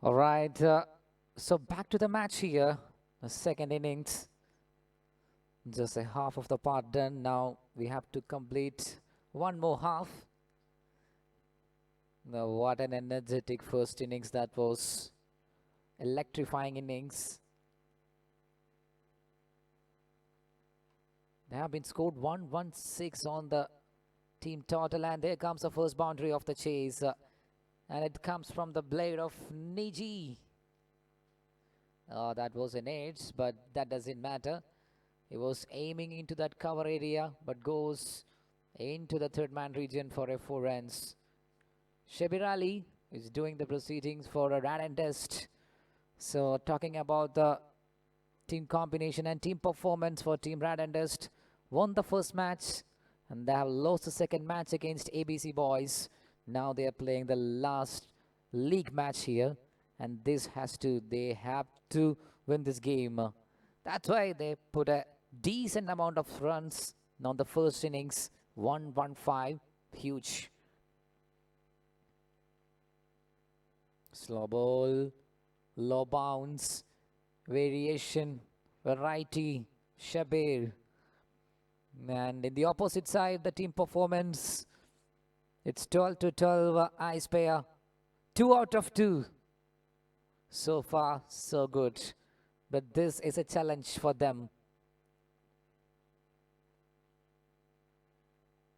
All right, so back to the match here. The second innings, just a half of the part done. Now we have to complete one more half. Now, what an energetic first innings that was. Electrifying innings. They have been scored 116 on the team total, and there comes the first boundary of the chase. And it comes from the blade of Niji. That was an edge, but that doesn't matter. He was aiming into that cover area, but goes into the third man region for a 4 runs. Shabir Ali is doing the proceedings for a RAD&DUST. So talking about the team combination and team performance for Team RAD&DUST, won the first match and they have lost the second match against ABC Boys. Now they are playing the last league match here, and they have to win this game. That's why they put a decent amount of runs on the first innings. 115, huge. Slow ball, low bounce, variation, variety, Shabir. And in the opposite side, the team performance, it's 12-12 ispare. 2 out of 2. So far, so good. But this is a challenge for them.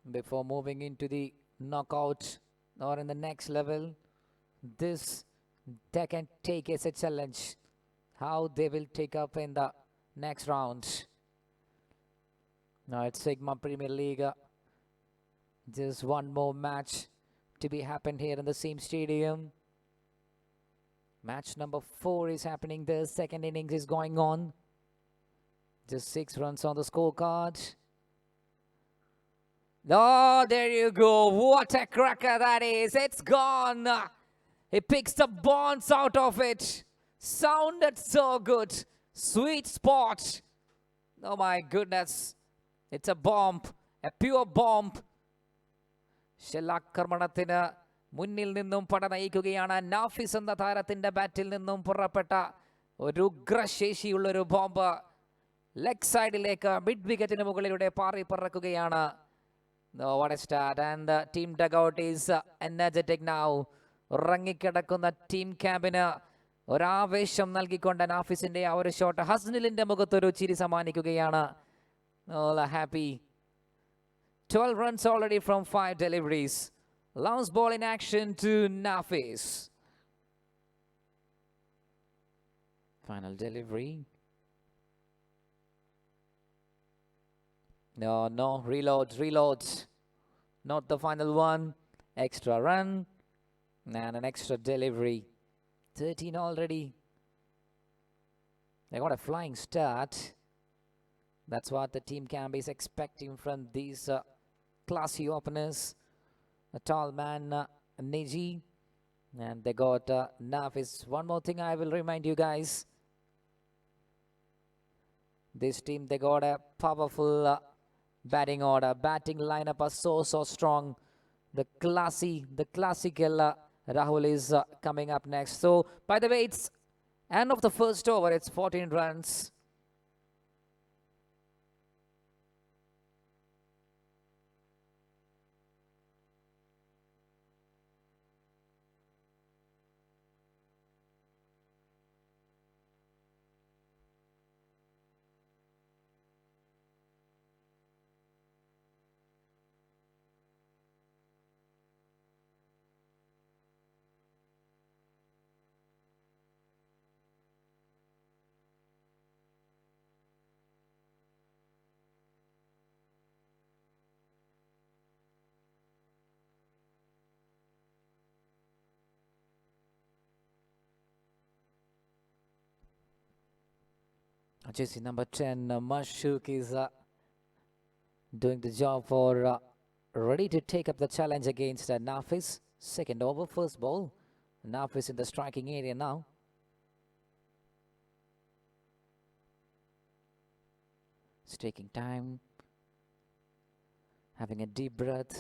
Before moving into the knockout or in the next level, this they can take as a challenge. How they will take up in the next round. Now it's Sigma Premier League. Just one more match to be happened here in the same stadium. Match number 4 is happening. The second innings is going on. Just 6 runs on the scorecard. Oh, there you go. What a cracker that is. It's gone. He picks the bounce out of it. Sounded so good. Sweet spot. Oh my goodness. It's a bomb. A pure bomb. ഷെല്ലാക്രമണത്തിന് മുന്നിൽ നിന്നും പട നയിക്കുകയാണ്. നാഫിസ് എന്ന താരത്തിൻ്റെ ബാറ്റിൽ നിന്നും പുറപ്പെട്ട ഒരു ഉഗ്രശേഷിയുള്ളൊരു bomb leg സൈഡിലേക്ക് mid വിക്കറ്റിന് മുകളിലൂടെ പാറി പറക്കുകയാണ്. What a start, and the team dugout is energetic now. ഉറങ്ങിക്കിടക്കുന്ന ടീം ക്യാമ്പിന് ഒരാവേശം നൽകിക്കൊണ്ട് നാഫിസിന്റെ ആ ഒരു ഷോട്ട് ഹസ്നിലിന്റെ മുഖത്തൊരു ചിരി സമ്മാനിക്കുകയാണ്. Happy. 12 runs already from 5 deliveries. Last ball in action to Nafis. Final delivery. No, reload. Not the final one. Extra run and an extra delivery. 13 already. They got a flying start. That's what the team camp is expecting from these classy openers. A tall man, Niji, and they got Nafis. One more thing I will remind you guys. This team, they got a powerful batting order. Batting lineup are so strong. The classical Rahul is coming up next. So, by the way, it's end of the first over. It's 14 runs. Jersey number 10, Mashuk is doing the job for ready to take up the challenge against Nafis. Second over, first ball. Nafis in the striking area now. It's taking time. Having a deep breath.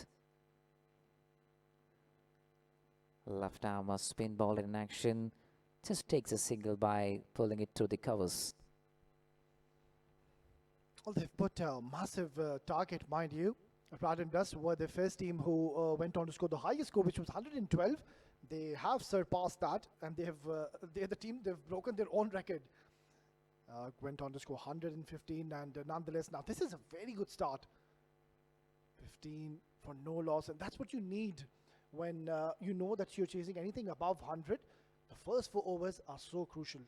Left arm spin ball in action. Just takes a single by pulling it through the covers. Well, they've put a massive target, mind you. RAD&DUST were the first team who went on to score the highest score, which was 112. They have surpassed that, and they're the team, they've broken their own record. Went on to score 115, and nonetheless, now this is a very good start. 15 for no loss, and that's what you need when you know that you're chasing anything above 100. The first 4 overs are so crucial.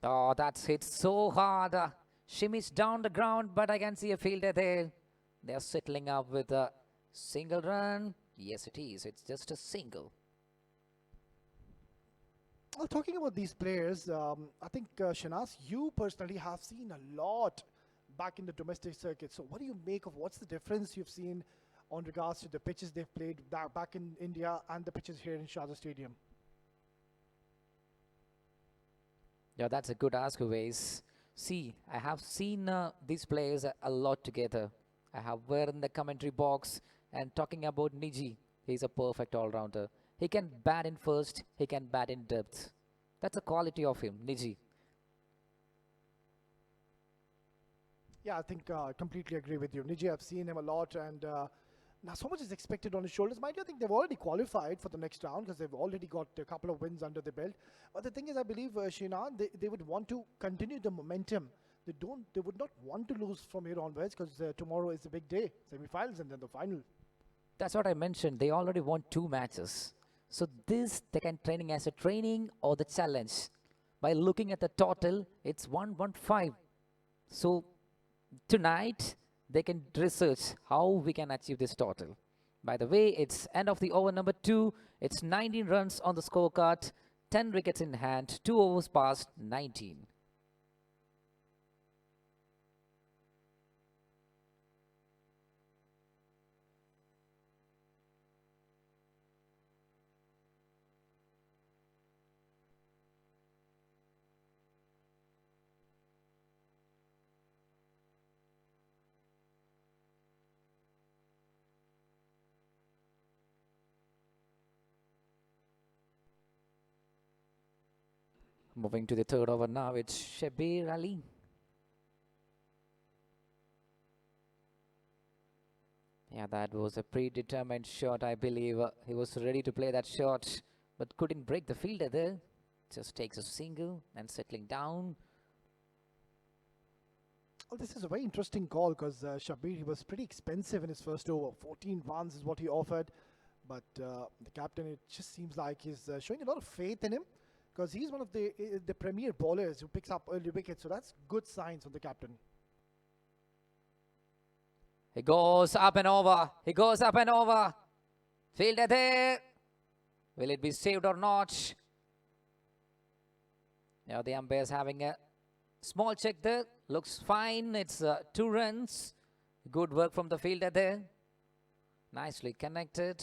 Oh, that's hit so hard. Shimmies down the ground, but I can see a fielder there. They're settling up with a single run. Yes, it is. It's just a single. Well, talking about these players, I think, Shanaz, you personally have seen a lot back in the domestic circuit. So what do you make of what's the difference you've seen on regards to the pitches they've played back in India and the pitches here in Sharjah Stadium? Yeah, that's a good ask, Uwais. See, I have seen these players a lot together. I have were in the commentary box and talking about Niji. He's a perfect all-rounder. He can bat in first, he can bat in depth. That's a quality of him, Niji. Yeah, I think I completely agree with you. Niji, I've seen him a lot, and now so much is expected on his shoulders. Mind you, I think they've already qualified for the next round because they've already got a couple of wins under the belt. But the thing is, I believe, Shinan, they would want to continue the momentum. They would not want to lose from here onwards because tomorrow is a big day, semi-finals and then the final. That's what I mentioned. They already won 2 matches. So this, they can training as a training or the challenge. By looking at the total, it's 115. So tonight, they can research how we can achieve this total. By the way, it's end of the over number 2. It's 19 runs on the scorecard, 10 wickets in hand, 2 overs past 19. Moving to the third over now, it's Shabir Ali. Yeah, that was a predetermined shot, I believe. He was ready to play that shot, but couldn't break the fielder there. Just takes a single and settling down. Well, this is a very interesting call because Shabir, he was pretty expensive in his first over. 14 runs is what he offered. But the captain, it just seems like he's showing a lot of faith in him because he's one of the premier bowlers who picks up early wickets. So that's good signs from the captain. He goes up and over. He goes up and over. Fielder there. Will it be saved or not? Now the umpire's having a small check there. Looks fine. It's 2 runs. Good work from the fielder there. Nicely connected.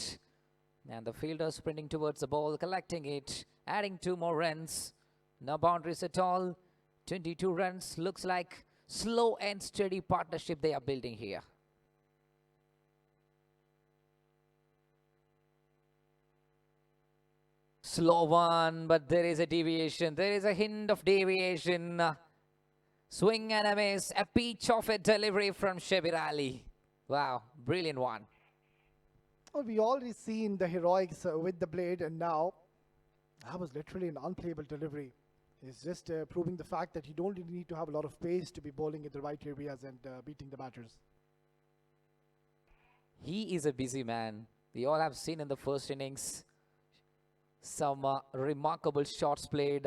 And the fielder sprinting towards the ball, collecting it, adding 2 more runs. No boundaries at all. 22 runs. Looks like slow and steady partnership they are building here. Slow one, but there is a deviation. There is a hint of deviation. Swing and a miss. A peach of a delivery from Shabir Ali. Wow, brilliant one. Well, we already seen the heroics with the blade, and now that was literally an unplayable delivery. It's just proving the fact that you don't really need to have a lot of pace to be bowling in the right areas and beating the batters. He is a busy man. We all have seen in the first innings some remarkable shots played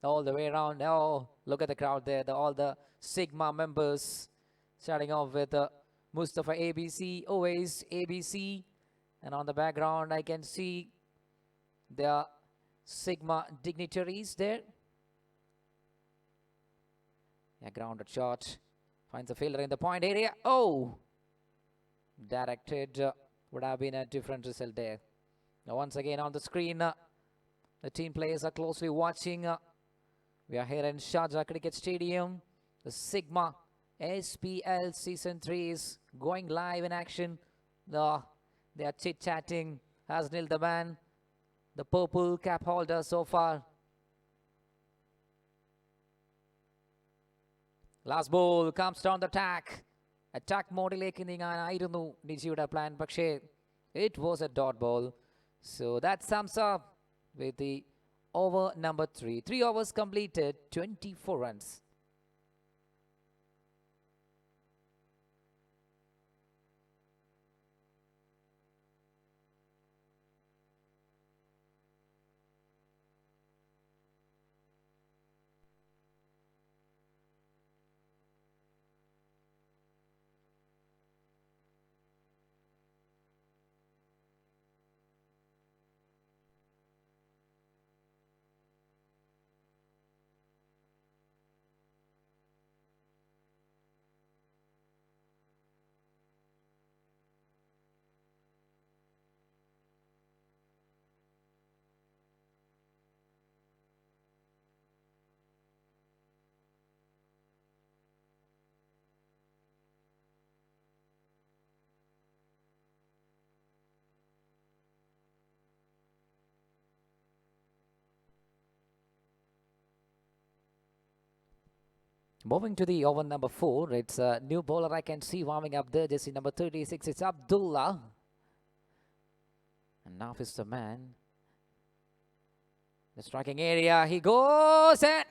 all the way around. Oh, look at the crowd there. All the Sigma members starting off with Mustafa ABC, always ABC. And on the background, I can see the Sigma dignitaries there. Yeah, grounded shot. Finds the fielder in the point area. Oh! Directed would have been a different result there. Now once again on the screen, the team players are closely watching We are here in Sharjah Cricket Stadium. The Sigma SPL Season 3 is going live in action. They are chit-chatting. Hasnil the man, the purple cap holder so far. Last ball comes down the attack. Attack മോഡിലേക്ക് നീങ്ങാനായിരുന്നു നിജിയുടെ plan, പക്ഷേ it was a dot ball. So that sums up with the over number 3. 3 overs completed, 24 runs. Moving to the over number 4, it's a new bowler I can see warming up there, jersey number 36, it's Abdullah. And now is the man. The striking area, he goes and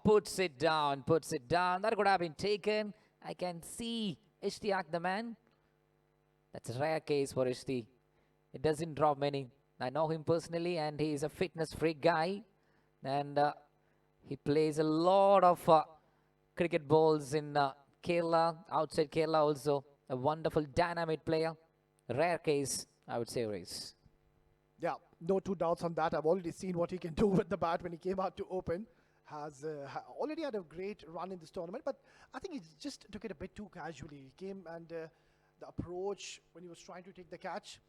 puts it down. That could have been taken. I can see Ishtiaq the man. That's a rare case for Ishti. It doesn't drop many. I know him personally and he is a fitness freak guy. And he plays a lot of cricket balls in Kerala, outside Kerala also. A wonderful dynamic player. Rare case, I would say, Race. Yeah, no two doubts on that. I've already seen what he can do with the bat when he came out to open. Has already had a great run in this tournament, but I think he just took it a bit too casually. He came and the approach when he was trying to take the catch,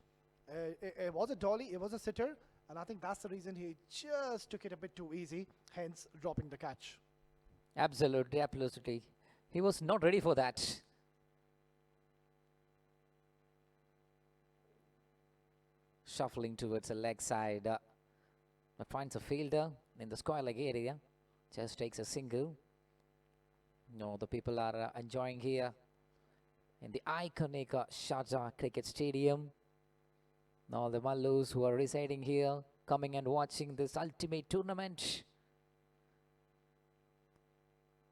it was a dolly, it was a sitter, and I think that's the reason he just took it a bit too easy, hence dropping the catch. Absolutely. He was not ready for that. Shuffling towards the leg side. But finds a fielder in the square leg area. Just takes a single. No, the people are enjoying here in the iconic Sharjah Cricket Stadium. All the Mallus who are residing here, coming and watching this ultimate tournament.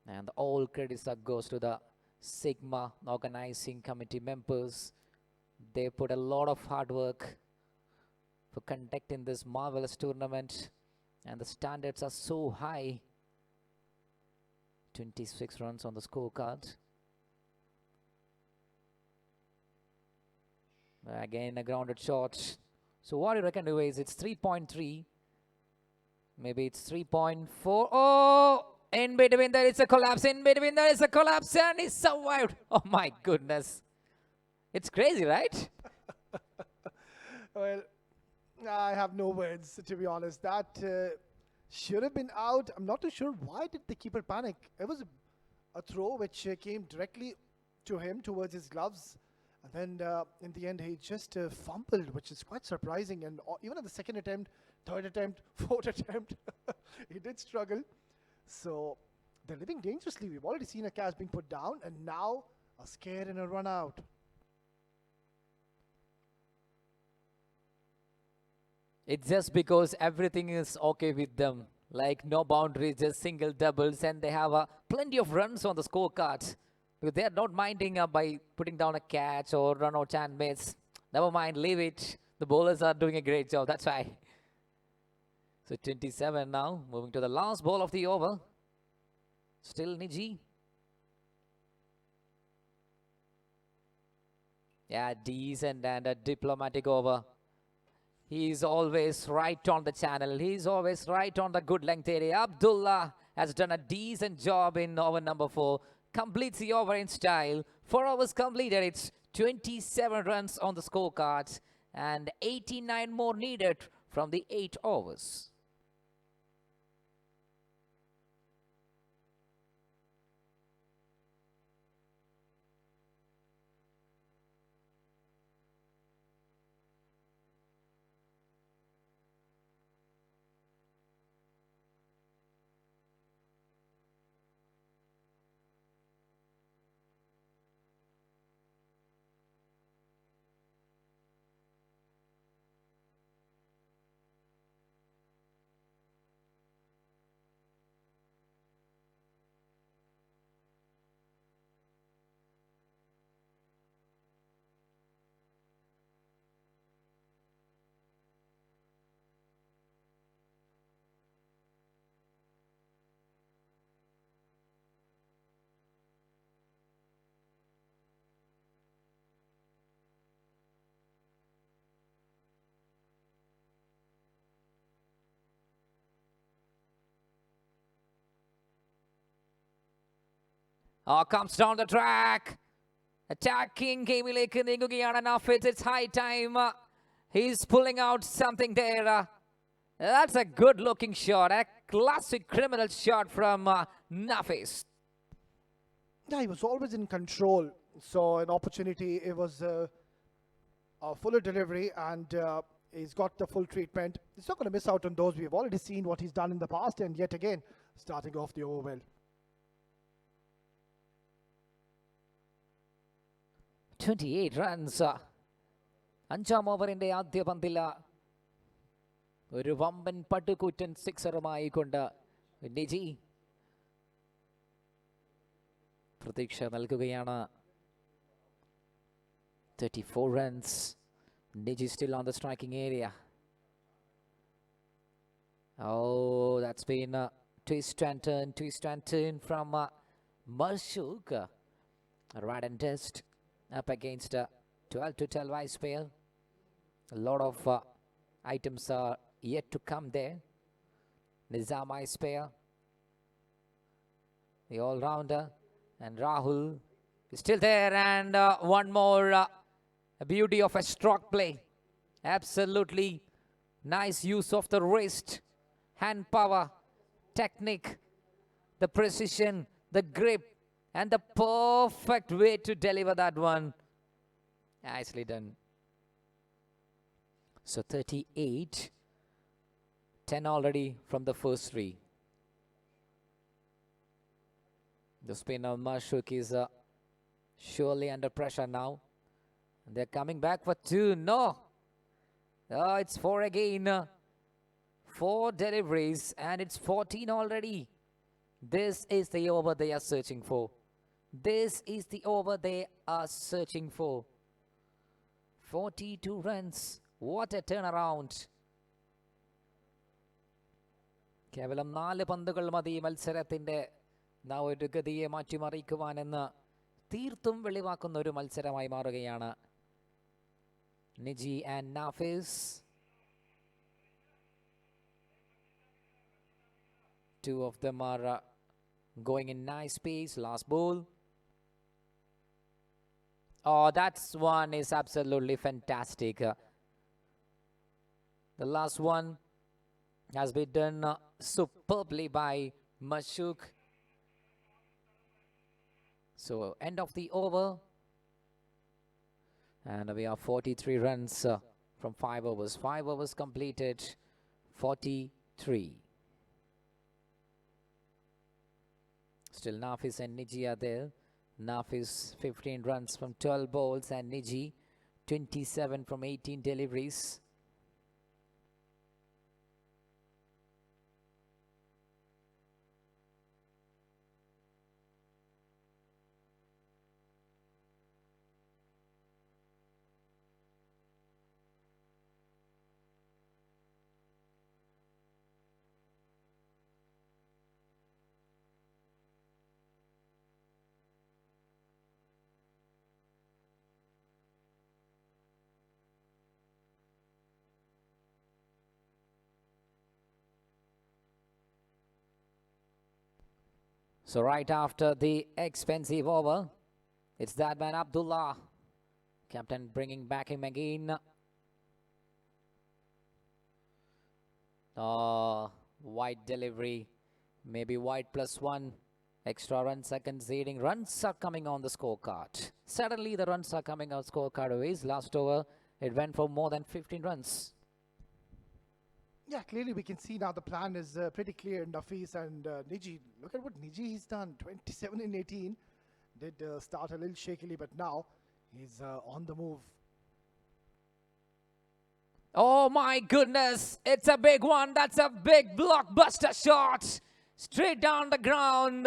And all credits goes to the Sigma organizing committee members. They put a lot of hard work for conducting this marvelous tournament, and the standards are so high. 26 runs on the scorecard. Again, a grounded shot. So what do you reckon, is it's 3.3. Maybe it's 3.4. Oh! In between there is a collapse. And he survived. Oh my goodness. It's crazy, right? Well, I have no words, to be honest. That should have been out. I'm not too sure why did the keeper panic. It was a throw which came directly to him towards his gloves. And then in the end, he just fumbled, which is quite surprising. And even at the second attempt, third attempt, fourth attempt, he did struggle. So they're living dangerously. We've already seen a catch being put down, and now a scare and a run out. It's just because everything is okay with them. Like no boundaries, just single doubles, and they have plenty of runs on the scorecard. Because they are not minding by putting down a catch or run out and miss. Never mind, leave it. The bowlers are doing a great job, that's why. So 27 now, moving to the last ball of the over. Still Niji. Yeah, decent and a diplomatic over. He's always right on the channel. He's always right on the good length area. Abdullah has done a decent job in over number 4. Completes the over in style. 4 overs completed. It's 27 runs on the scorecards and 89 more needed from the 8 overs. Comes down the track. Attacking ഗെയിമിലേക്ക് നീങ്ങുകയാണ് Nafis. It's high time. He's pulling out something there. That's a good looking shot. A classic criminal shot from Nafis. Yeah, he was always in control. So an opportunity, it was a fuller delivery, and he's got the full treatment. He's not going to miss out on those. We've already seen what he's done in the past, and yet again, starting off the over well. 28 runs. അഞ്ചാം ഓവറിന്റെ ആദ്യ പന്തിൽ ഒരു വമ്പൻ പടുകൂറ്റൻ സിക്സറുമായി കൊണ്ട് നിജി പ്രതീക്ഷ നൽകുകയാണ്. 34 runs. Niji still on the striking area. Oh, that's been a twist and turn from Marshuk. RAD&DUST up against 12-12 ispare. A lot of items are yet to come there. Nizam ispare, the all-rounder, and Rahul is still there, and one more a beauty of a stroke play. Absolutely nice use of the wrist, hand power, technique, the precision, the grip, and the perfect way to deliver that one. Nicely done. So 38, 10 already from the first three. The spinner Marshuk is surely under pressure now. They're coming back for two. No. Oh, it's four again. 4 deliveries, and it's 14 already. This is the over they are searching for. This is the over they are searching for. 42 runs. What a turnaround. കേവലം 4 പന്തുകൾ മതി മത്സരത്തിന്റെ ഒരു ഗതിയെ മാറ്റിമറിക്കുവാനെന്ന് തീർത്തും വെളിവാക്കുന്ന ഒരു മത്സരമായി മാറുകയാണ്. Niji and Nafis. Two of them are going in nice pace. Last ball. Oh, that one is absolutely fantastic. The last one has been done superbly by Marshuk. So, end of the over. And we are 43 runs from 5 overs. 5 overs completed. 43. Still Nafis and Niji are there. Nafis 15 runs from 12 balls, and Niji 27 from 18 deliveries. So right after the expensive over, it's that man Abdullah. Captain bringing back him again. Wide delivery. Maybe wide +1. Extra runs are conceding. Runs are coming on the scorecard. Suddenly the runs are coming on scorecard ways. Last over, it went for more than 15 runs. Yeah, clearly we can see now the plan is pretty clear. Nafis and Niji. Look at what Niji has done. 27 in 18. Did start a little shakily, but now he's on the move. Oh my goodness. It's a big one. That's a big blockbuster shot. Straight down the ground.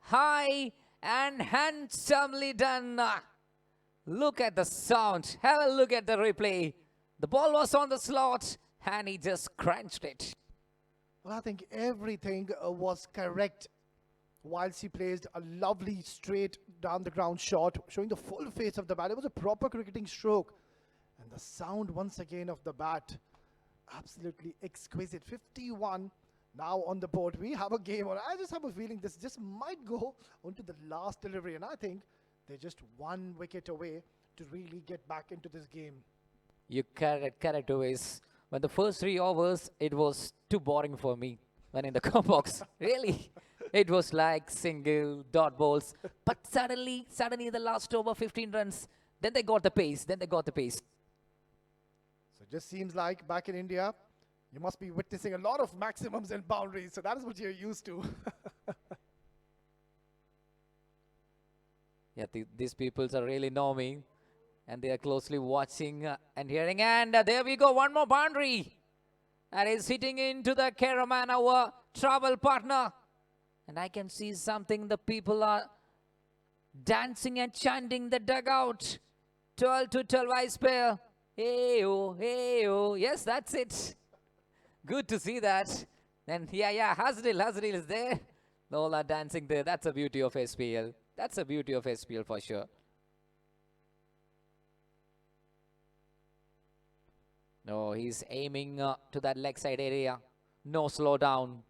High and handsomely done. Look at the sound. Have a look at the replay. The ball was on the slot, and he just crunched it. Well, I think everything was correct whilst he placed a lovely straight down the ground shot, showing the full face of the bat. It was a proper cricketing stroke. And the sound once again of the bat, absolutely exquisite. 51 Now on the board, we have a game, or I just have a feeling this just might go onto the last delivery, and I think they're just one wicket away to really get back into this game. You correct always. When the first 3 overs, it was too boring for me. When in the box, really, it was like single dot balls. But suddenly, the last over, 15 runs. Then they got the pace. So it just seems like back in India, you must be witnessing a lot of maximums and boundaries. So that is what you're used to. Yeah, these peoples are really know me. And they are closely watching and hearing. And there we go, one more boundary. And is hitting into the Caraman, our travel partner. And I can see something, the people are dancing and chanting the dugout. 12-12 ispare. Hey-oh, hey-oh. Yes, that's it. Good to see that. And yeah, Hasdil is there. They all are dancing there. That's the beauty of SPL. That's the beauty of SPL for sure. No, he's aiming to that leg side area. No slow down.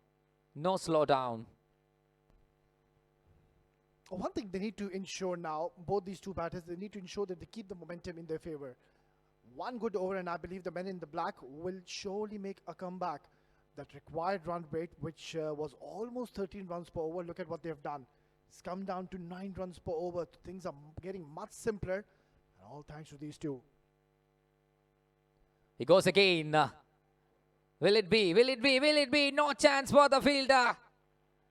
No slow down. One thing they need to ensure now, both these two batters, they need to ensure that they keep the momentum in their favor. One good over, and I believe the men in the black will surely make a comeback. That required run rate, which was almost 13 runs per over, look at what they have done. It's come down to 9 runs per over. Things are getting much simpler, and all thanks to these two. He goes again. Will it be? Will it be? Will it be? No chance for the fielder.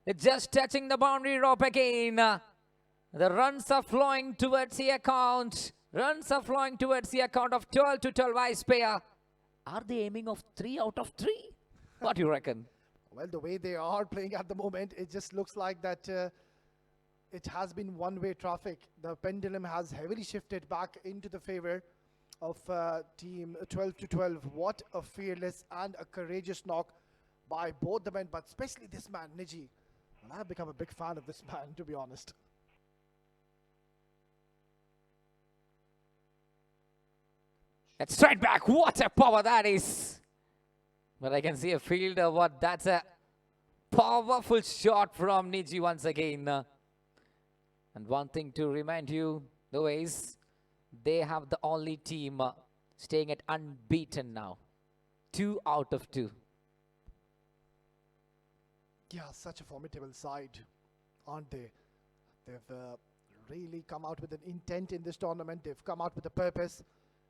It's just touching the boundary rope again. The runs are flowing towards the account. Runs are flowing towards the account of 12-12 ispare. Are they aiming of 3 out of 3? What do you reckon? Well, the way they are playing at the moment, it just looks like that it has been one-way traffic. The pendulum has heavily shifted back into the favor of team 12-12. What a fearless and a courageous knock by both the men, but especially this man, Niji. And I've become a big fan of this man, to be honest. It's straight back. What a power that is. But I can see a fielder. What? That's a powerful shot from Niji once again. And one thing to remind you, though, is they have the only team staying at unbeaten now. 2 out of 2. Yeah, such a formidable side, aren't they? They've really come out with an intent in this tournament. They've come out with a purpose.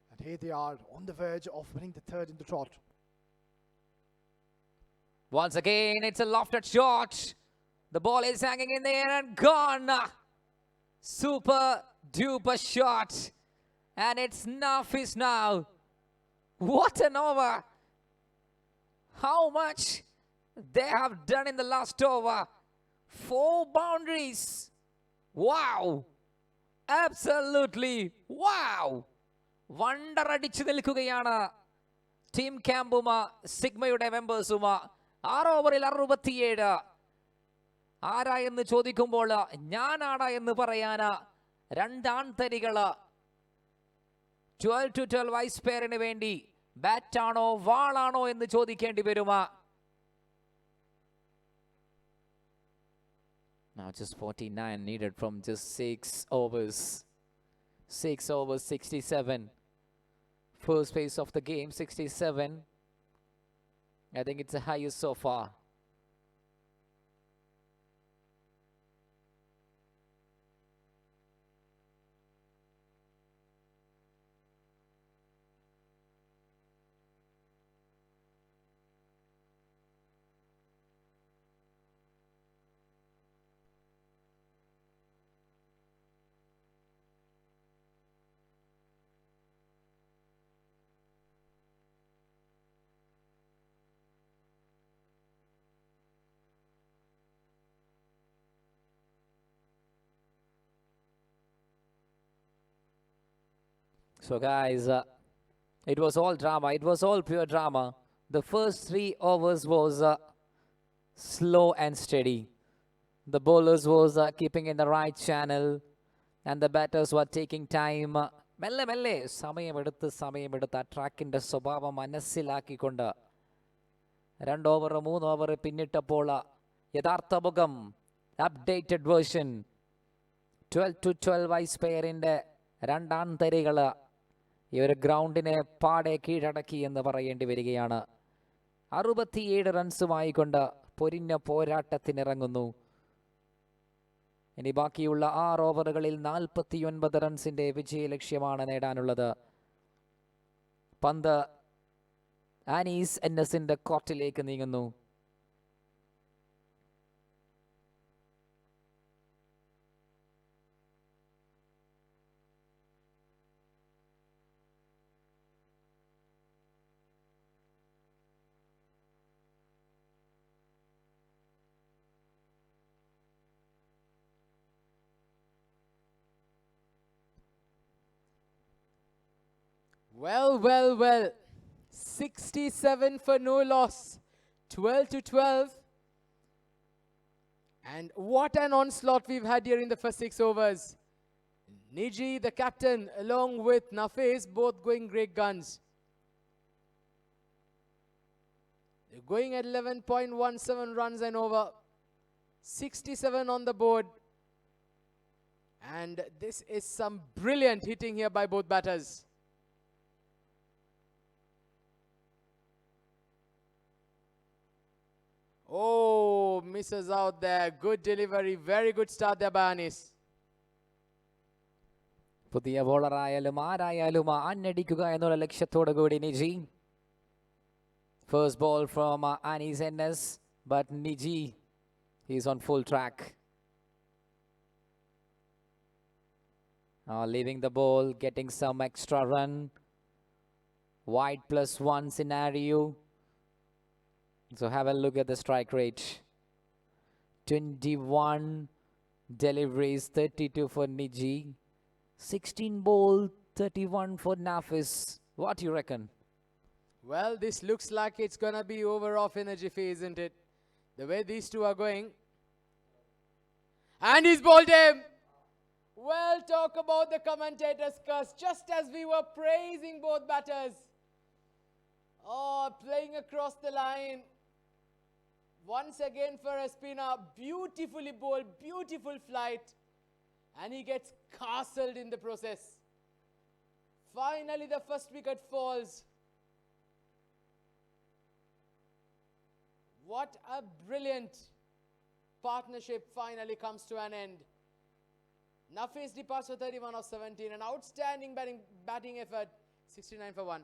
And here they are on the verge of winning the third in the trot. Once again, it's a lofted shot. The ball is hanging in the air and gone. Super duper shot. And it's Nafis now. What an over. How much they have done in the last over. 4 boundaries. Wow. Absolutely. Wow. Wonder അടിച്ചു നിൽക്കുകയാണ് team ക്യാമ്പുമ സിഗ്മയുടെ മെമ്പേഴ്സുമ 6 ഓവറിൽ 67. ആരാ എന്ന് ചോദിക്കുമ്പോൾ ഞാനാടാ എന്ന് പറയാന് 2 ആൺതരികള് 12-12 ispare വേണ്ടി ബാറ്റാണോ വാളാണോ എന്ന് ചോദിക്കേണ്ടി വരുമ. Now just 49 needed from just 6 overs. 6 overs, 67. First pace of the game, 67. I think it's the highest so far. So guys, it was all drama. It was all pure drama. The first 3 overs was slow and steady. The bowlers was keeping in the right channel. And the batters were taking time. മെല്ലെ സമയമെടുത്ത് ആ ട്രാക്കിൻ്റെ സ്വഭാവം മനസ്സിലാക്കിക്കൊണ്ട് 2 over 3 over പിന്നിട്ടപ്പോൾ യഥാർത്ഥ മുഖം updated version 12-12 ഐസ്പെയറിൻ്റെ രണ്ടാം തരികൾ ഈ ഒരു ഗ്രൗണ്ടിനെ പാടെ കീഴടക്കി എന്ന് പറയേണ്ടി വരികയാണ്. 67 റൺസുമായി കൊണ്ട് പൊരിഞ്ഞ പോരാട്ടത്തിനിറങ്ങുന്നു. ഇനി ബാക്കിയുള്ള 6 ഓവറുകളിൽ 49 റൺസിൻ്റെ വിജയ ലക്ഷ്യമാണ് നേടാനുള്ളത്. പന്ത് ആനീസ് എന്നസിൻ്റെ കോർട്ടിലേക്ക് നീങ്ങുന്നു. Well. 67 for no loss. 12-12. And what an onslaught we've had here in the first 6 overs. Niji, the captain, along with Nafez, both going great guns. They're going at 11.17 runs and over. 67 on the board. And this is some brilliant hitting here by both batters. Oh, misses out there. Good delivery. Very good start there by Anis. പുതിയ ബോളറായാലും ആരായാലും അന്നടിക്കുക എന്നുള്ള ലക്ഷ്യത്തോടു കൂടി നിജി. First ball from ആനീസ് എന്നസ്, but നിജി is on full track. Leaving the ball, getting some extra run. Wide +1 scenario. So have a look at the strike rate. 21 deliveries, 32 for Niji. 16 ball, 31 for Nafis. What do you reckon? Well, this looks like it's going to be over off energy phase, isn't it? The way these two are going. And he's bowled him. Well, talk about the commentator's curse. Just as we were praising both batters. Oh, playing across the line. Once again for a spinner. Beautifully bowled, beautiful flight. And he gets castled in the process. Finally, the first wicket falls. What a brilliant partnership finally comes to an end. Nafis departs for 31 of 17. An outstanding batting effort. 69 for 1.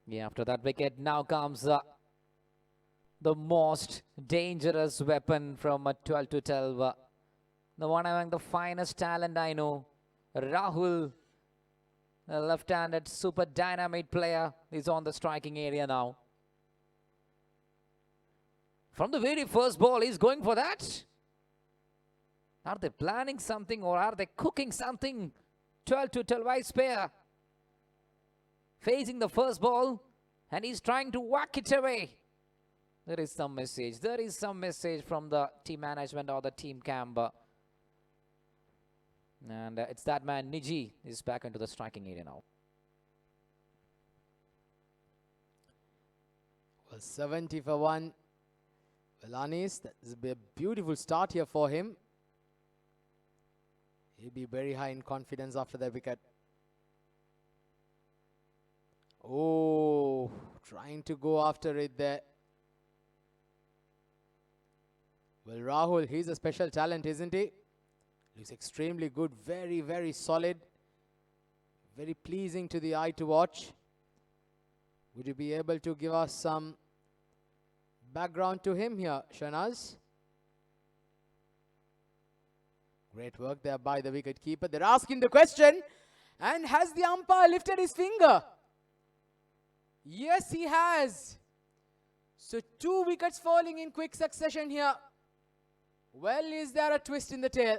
Yeah, after that wicket, now comes the most dangerous weapon from 12-12. The one among the finest talent I know, Rahul, a left-handed super dynamite player, is on the striking area now. From the very first ball, he's going for that. Are they planning something or are they cooking something? 12-12 ispare. Facing the first ball, and he's trying to whack it away. There is some message. There is some message from the team management or the team camp. And it's that man, Niji, is back into the striking area now. Well, 70 for 1. Well, Anis, that's a beautiful start here for him. He'll be very high in confidence after that wicket. Oh, trying to go after it there. Well, Rahul, he's a special talent, isn't he? Looks extremely good, very, very solid. Very pleasing to the eye to watch. Would you be able to give us some background to him here, Shanaz? Great work there by the wicket keeper. They're asking the question. And has the umpire lifted his finger? Yes, he has. So 2 wickets falling in quick succession here. Well, is there a twist in the tail?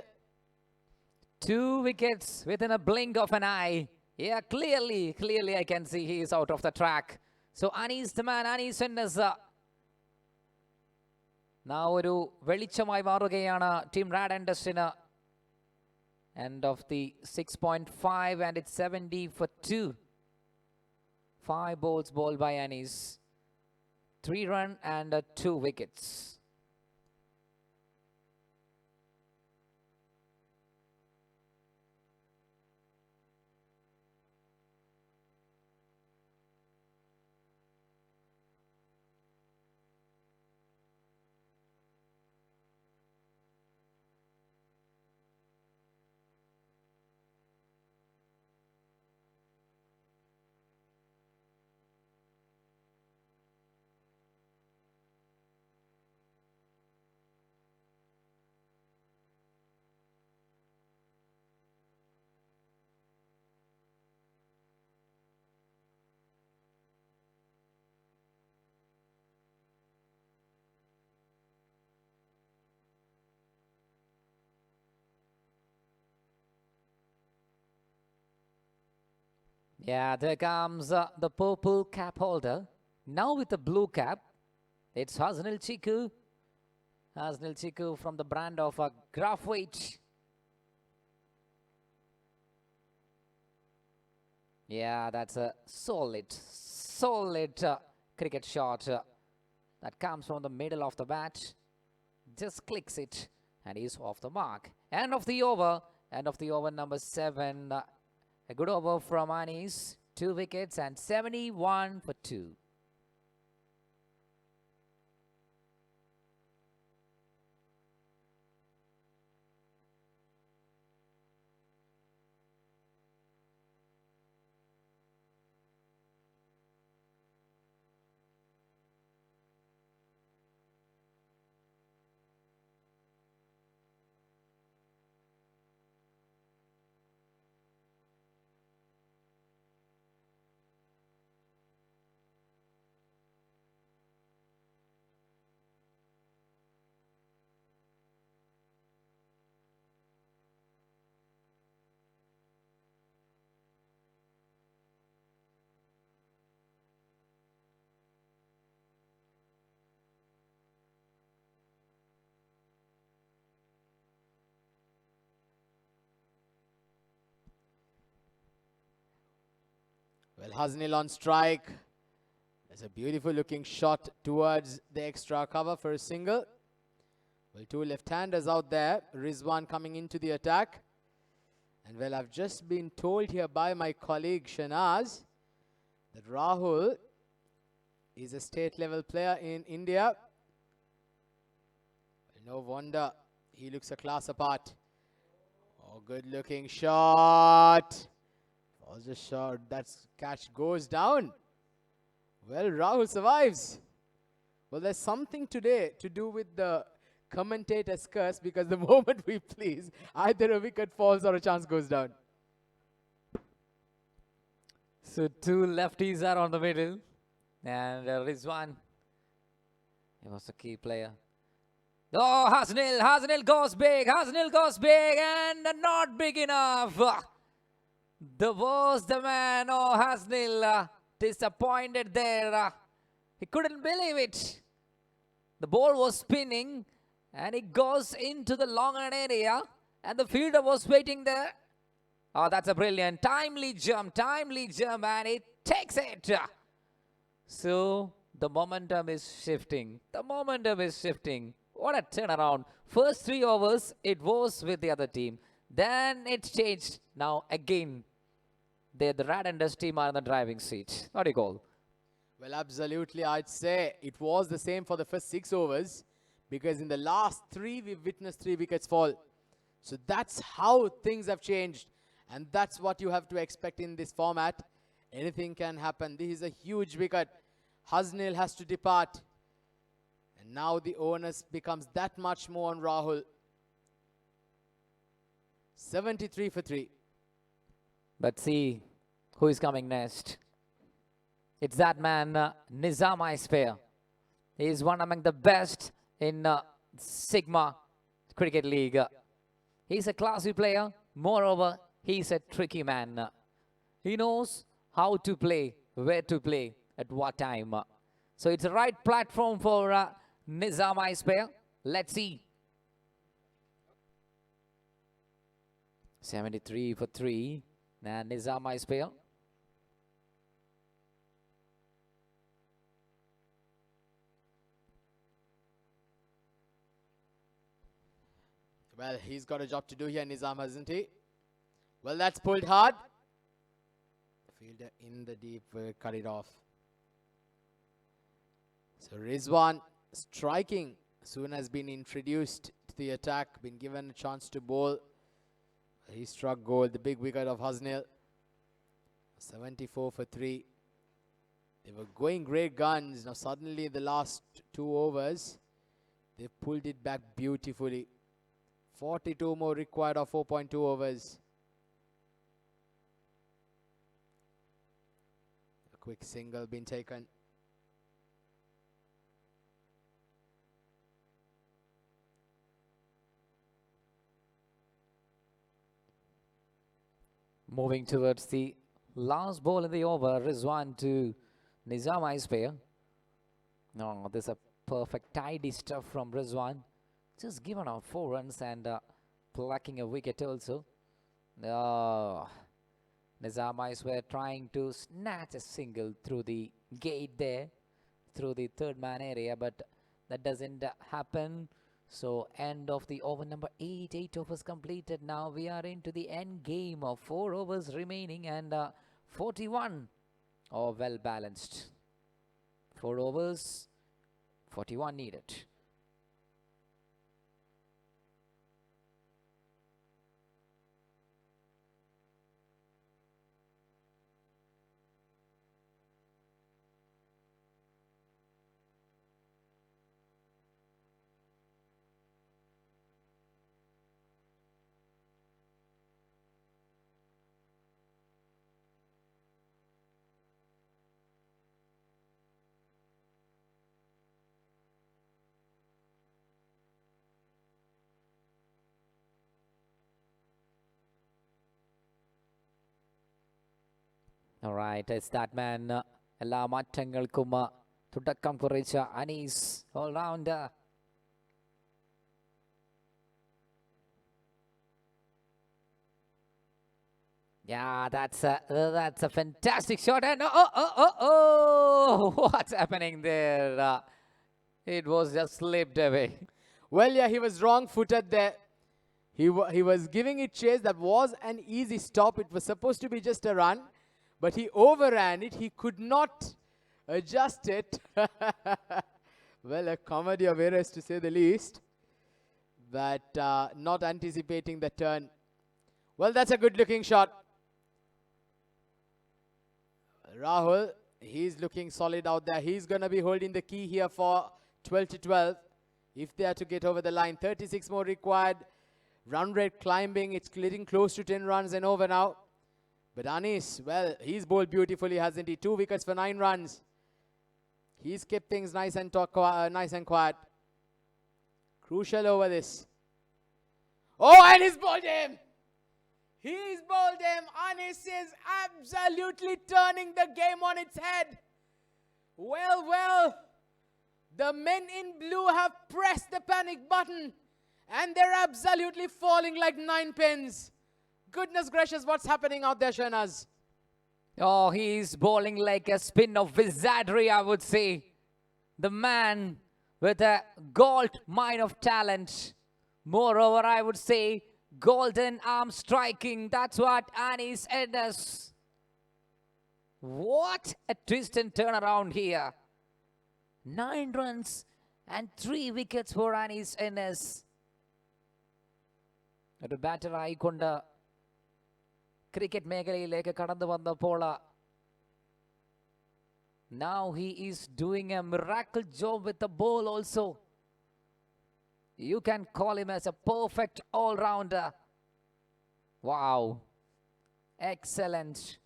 2 wickets within a blink of an eye. Yeah, clearly I can see he is out of the track. So Anis the man, Anis is now ഒരു വെളിച്ചമായി മാറുകയാണ് team റാഡ് and ഡസ്റ്റിന്. End of the 6.5 and it's 70 for 2. 5 balls bowled by Anis. 3 run and 2 wickets. Yeah, there comes the purple cap holder. Now with the blue cap, it's Hasnil Chiku. Hasnil Chiku from the brand of Graphite. Yeah, that's a solid cricket shot that comes from the middle of the bat. Just clicks it and he's off the mark. End of the over number 7. A good over from Anis, 2 wickets and 71 for 2. Well, Hasnil on strike. There's a beautiful looking shot towards the extra cover for a single. Well, 2 left-handers out there. Rizwan coming into the attack. And well, I've just been told here by my colleague Shanaz that Rahul is a state-level player in India. Well, no wonder he looks a class apart. Oh, good-looking shot. Was a shot. That catch goes down. Well, Rahul survives. Well, there's something today to do with the commentator's curse, because the moment we please, either a wicket falls or a chance goes down. So 2 lefties are on the middle. And Rizwan, he was a key player. Oh, Hasnil goes big. Hasnil goes big and not big enough. The was the man. Oh, Hasnil disappointed there. He couldn't believe it. The ball was spinning and it goes into the long area and the fielder was waiting there. Oh, that's a brilliant timely jump and it takes it. So the momentum is shifting. What a turnaround. First 3 overs, it was with the other team. Then it changed. Now again, the Rad and Dust team are in the driving seat. What do you call? Well, absolutely, I'd say it was the same for the first 6 overs because in the last 3, we've witnessed 3 wickets fall. So that's how things have changed. And that's what you have to expect in this format. Anything can happen. This is a huge wicket. Hasnail has to depart. And now the onus becomes that much more on Rahul. 73 for 3. Let's see who is coming next. It's that man, Nizam ispare. He is one among the best in Sigma Cricket League. He's a classy player. Moreover, he's a tricky man. He knows how to play, where to play, at what time. So it's the right platform for Nizam ispare. Let's see. 73 for 3. And Nizam ispare. Well, he's got a job to do here, Nizam, hasn't he? Well, that's pulled hard. Fielder in the deep will cut it off. So Rizwan striking soon has been introduced to the attack, been given a chance to bowl. He struck goal, the big wicket of Hasnail. 74 for 3. They were going great guns. Now suddenly the last 2 overs, they pulled it back beautifully. 42 more required of 4.2 overs. A quick single been taken. Moving towards the last ball in the over, Rizwan to Nizam ispare. No, there's a perfect tidy stuff from Rizwan. Just given out 4 runs and plucking a wicket also. Nizam ispare trying to snatch a single through the gate there, through the third man area, but that doesn't happen. So end of the over number 8. 8 overs completed. Now we are into the end game of 4 overs remaining and 41. Oh, well balanced. 4 overs, 41 needed. All right, it's that man. എല്ലാ മാറ്റങ്ങൾക്കും തുടക്കം കുറിച്ച Anees all rounder. Yeah, that's a fantastic shot. And what's happening there? It was just slipped away. Well, yeah, he was wrong-footed there. He was giving it chase. That was an easy stop. It was supposed to be just a run, but he overran it. He could not adjust it. Well, a comedy of errors to say the least, but not anticipating the turn. Well, that's a good-looking shot. Rahul, he's looking solid out there. He's going to be holding the key here for 12 to 12. If they are to get over the line, 36 more required. Run rate climbing. It's getting close to 10 runs and over now. But Anis, well, he's bowled beautifully, hasn't he? 2 wickets for 9 runs. He's kept things nice and quiet. Crucial over this. Oh, and he's bowled him. He's bowled him. Anis is absolutely turning the game on its head. Well, well. The men in blue have pressed the panic button. And they're absolutely falling like 9 pins. Goodness gracious, what's happening out there, Shahnaz? Oh, he's bowling like a spin of wizardry, I would say. The man with a gold mine of talent. Moreover, I would say, golden arm striking. That's what Anis does. What a twist and turn around here. 9 runs And 3 wickets for Anis Enes. ഒരു ബാറ്ററായിക്കൊണ്ട് cricket മേഖലയിലേക്ക് കടന്നു വന്നപ്പോൾ now he is doing a miracle job with the ball also. You can call him as a perfect all-rounder. Wow. Excellent.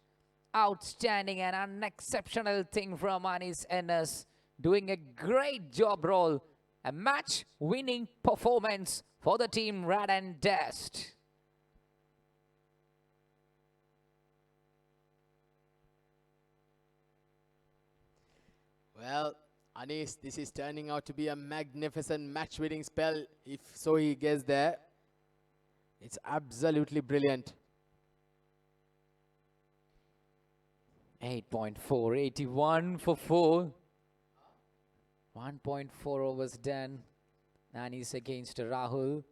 Outstanding and unexceptional thing from Anis Enes. Doing a great job role. A match-winning performance for the team RAD&DUST. Well, Anis, this is turning out to be a magnificent match-winning spell. If so he gets there, it's absolutely brilliant. 8.4, 81 for 4. 1.4 overs done. Anis against Rahul.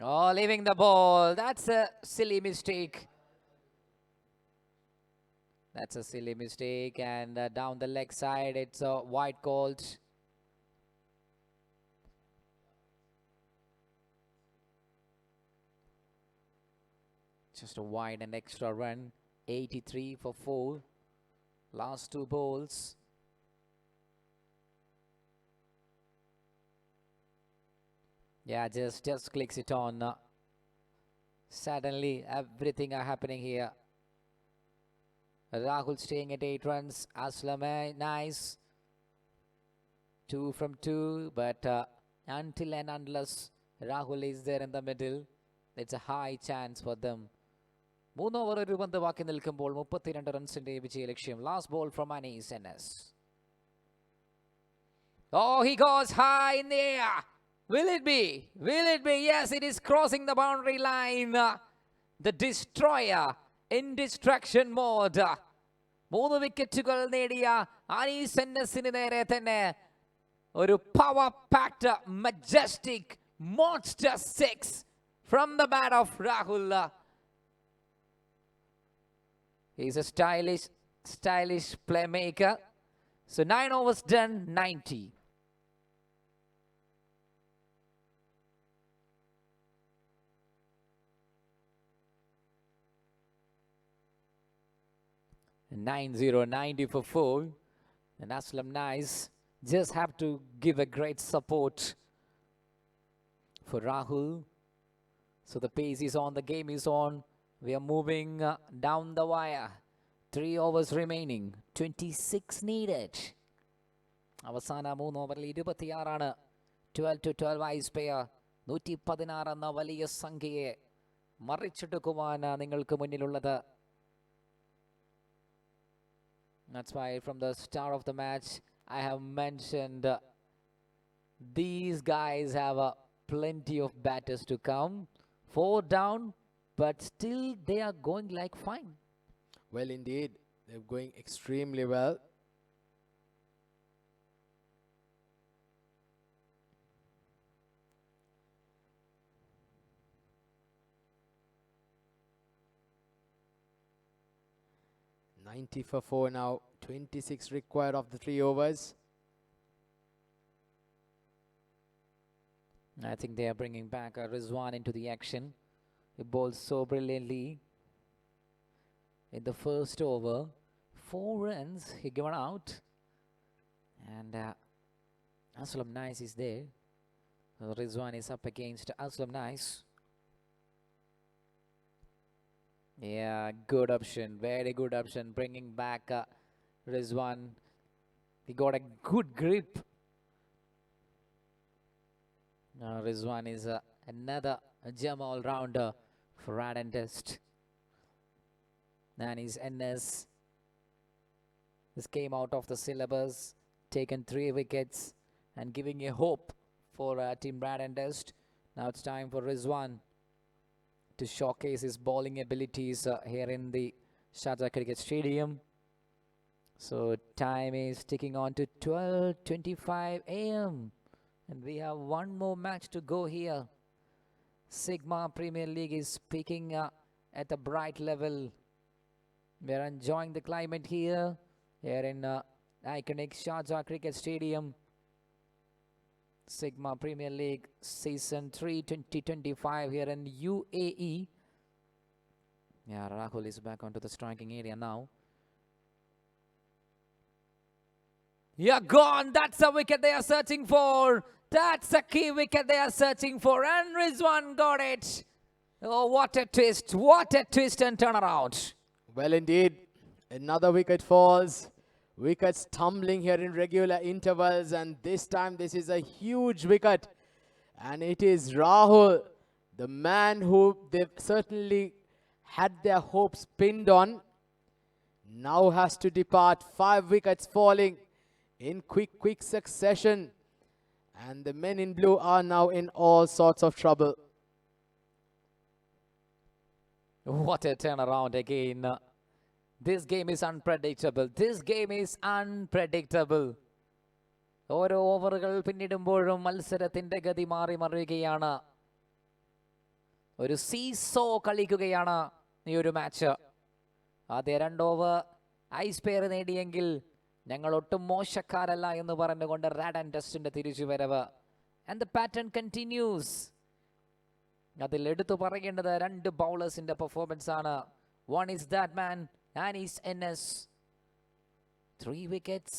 Oh, leaving the ball. That's a silly mistake. That's a silly mistake. And down the leg side, it's a wide called. Just a wide and extra run. 83 for 4. Last 2 balls. Yeah, just clicks it on. Suddenly, everything are happening here. Rahul staying at 8 runs. Aslam, nice. 2 from 2. But until and unless Rahul is there in the middle, it's a high chance for them. 3 over 1 പന്ത് ബാക്കി നിൽക്കുമ്പോൾ 32 റൺസിന്റെ വിജയ ലക്ഷ്യം. Last ball from Anis Enes. Oh, he goes high in the air. Will it be? Will it be? Yes, it is crossing the boundary line. The destroyer in distraction mode. 3 വിക്കറ്റുകൾ നേടിയ Anis Enesന് നേരെ തന്നെ ഒരു power packed majestic monster 6 from the bat of Rahul. He's a stylish playmaker. So 9 overs done, 90. And 90 for 4. And Aslam nice. Just have to give a great support for Rahul. So the pace is on, the game is on. We are moving down the wire. 3 overs remaining. 26 needed. അവസാന 3 ഓവറിൽ 26 12-12 ispare. 116 എന്ന വലിയ സംഖ്യയെ മറിച്ചെടുക്കുവാൻ നിങ്ങൾക്ക് മുന്നിലുള്ളത്. That's why from the start of the match I have mentioned these guys have plenty of batters to come. 4 down, but still they are going like fine. Well, indeed, they're going extremely well. $90 for 4 now. 26 required of the 3 overs. I think they are bringing back Rizwan into the action. He bowled so brilliantly in the first over. 4 runs he given out. And Aslam Nice is there. Rizwan is up against Aslam Nice. Yeah, good option. Very good option. Bringing back Rizwan. He got a good grip. Rizwan is another gem all-rounder for RAD&DUST. Anis Enes. This came out of the syllabus, taken 3 wickets and giving a hope for team RAD&DUST. Now it's time for Rizwan to showcase his bowling abilities here in the SHARJAH Cricket Stadium. So time is ticking on to 12:25 a.m. And we have one more match to go here. Sigma Premier League is peaking at a bright level. We are enjoying the climate here in iconic Sharjah Cricket Stadium. Sigma Premier League Season 3 2025 here in UAE. Yeah, Rahul is back onto the striking area now. Yeah, gone. That's a wicket they are searching for. That's a key wicket they are searching for. And Rizwan got it. Oh, what a twist. What a twist and turnaround. Well, indeed. Another wicket falls. Wickets tumbling here in regular intervals. And this time, this is a huge wicket. And it is Rahul, the man who they've certainly had their hopes pinned on, now has to depart. 5 wickets falling in quick succession. And the men in blue are now in all sorts of trouble. What a turnaround again. This game is unpredictable. This game is unpredictable. ഓരോ ഓവറുകൾ പിന്നിടുമ്പോഴും മത്സരത്തിന്റെ ഗതി മാറി മറിയുകയാണ്. ഒരു seesaw കളിക്കുകയാണ് ഈ ഒരു match. ആദ്യ 2 over ഐസ്പെയർ നേടിയെങ്കിൽ ഞങ്ങൾ ഒട്ടും മോശക്കാരല്ല എന്ന് പറഞ്ഞുകൊണ്ട് RAD&DUSTന്റെ തിരിച്ചുവരവ്. And the pattern continuous. അതിൽ എടുത്തു പറയേണ്ടത് 2 ബൗളേഴ്സിന്റെ പെർഫോമൻസ് ആണ്. One is that man and is Innings. 3 wickets.